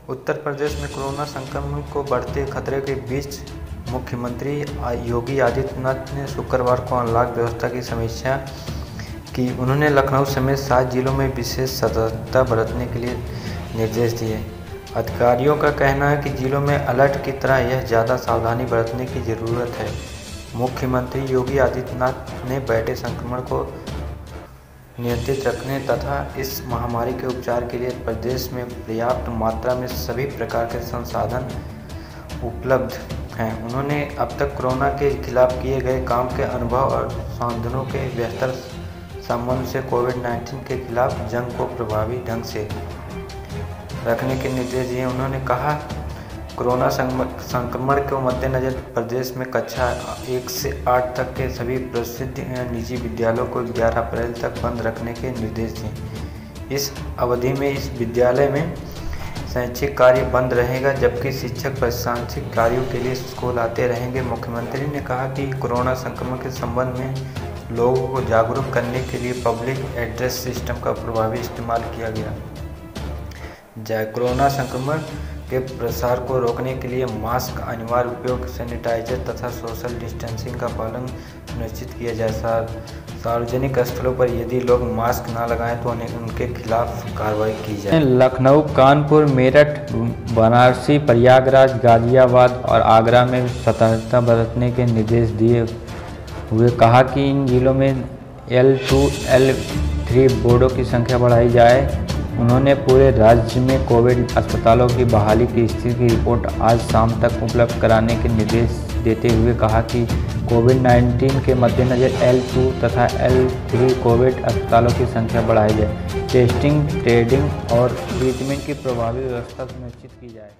उत्तर प्रदेश में कोरोना संक्रमण को बढ़ते खतरे के बीच मुख्यमंत्री योगी आदित्यनाथ ने शुक्रवार को अनलॉक व्यवस्था की समीक्षा की। उन्होंने लखनऊ समेत 7 जिलों में विशेष सतर्कता बरतने के लिए निर्देश दिए। अधिकारियों का कहना है कि जिलों में अलर्ट की तरह यह ज़्यादा सावधानी बरतने की ज़रूरत है। मुख्यमंत्री योगी आदित्यनाथ ने बढ़ते संक्रमण को नियंत्रित रखने तथा इस महामारी के उपचार के लिए प्रदेश में पर्याप्त मात्रा में सभी प्रकार के संसाधन उपलब्ध हैं। उन्होंने अब तक कोरोना के खिलाफ किए गए काम के अनुभव और संसाधनों के बेहतर संबंध से कोविड-19 के खिलाफ जंग को प्रभावी ढंग से रखने के निर्देश दिए। उन्होंने कहा, कोरोना संक्रमण के मद्देनज़र प्रदेश में कक्षा 1 से 8 तक के सभी प्रसिद्ध निजी विद्यालयों को 11 अप्रैल तक बंद रखने के निर्देश दिए। इस अवधि में इस विद्यालय में शैक्षिक कार्य बंद रहेगा, जबकि शिक्षक प्रशासनिक कार्यों के लिए स्कूल आते रहेंगे। मुख्यमंत्री ने कहा कि कोरोना संक्रमण के संबंध में लोगों को जागरूक करने के लिए पब्लिक एड्रेस सिस्टम का प्रभावी इस्तेमाल किया गया। कोरोना संक्रमण के प्रसार को रोकने के लिए मास्क अनिवार्य उपयोग, सैनिटाइजर तथा सोशल डिस्टेंसिंग का पालन सुनिश्चित किया जाए। सार्वजनिक स्थलों पर यदि लोग मास्क न लगाएं तो उनके खिलाफ कार्रवाई की जाए। लखनऊ, कानपुर, मेरठ, वाराणसी, प्रयागराज, गाजियाबाद और आगरा में सतर्कता बरतने के निर्देश दिए हुए कहा कि इन जिलों में L2, L3 बोर्डों की संख्या बढ़ाई जाए। उन्होंने पूरे राज्य में कोविड अस्पतालों की बहाली की स्थिति की रिपोर्ट आज शाम तक उपलब्ध कराने के निर्देश देते हुए कहा कि कोविड-19 के मद्देनज़र L2 तथा L3 कोविड अस्पतालों की संख्या बढ़ाई जाए। टेस्टिंग, ट्रेडिंग और ट्रीटमेंट की प्रभावी व्यवस्था सुनिश्चित की जाए।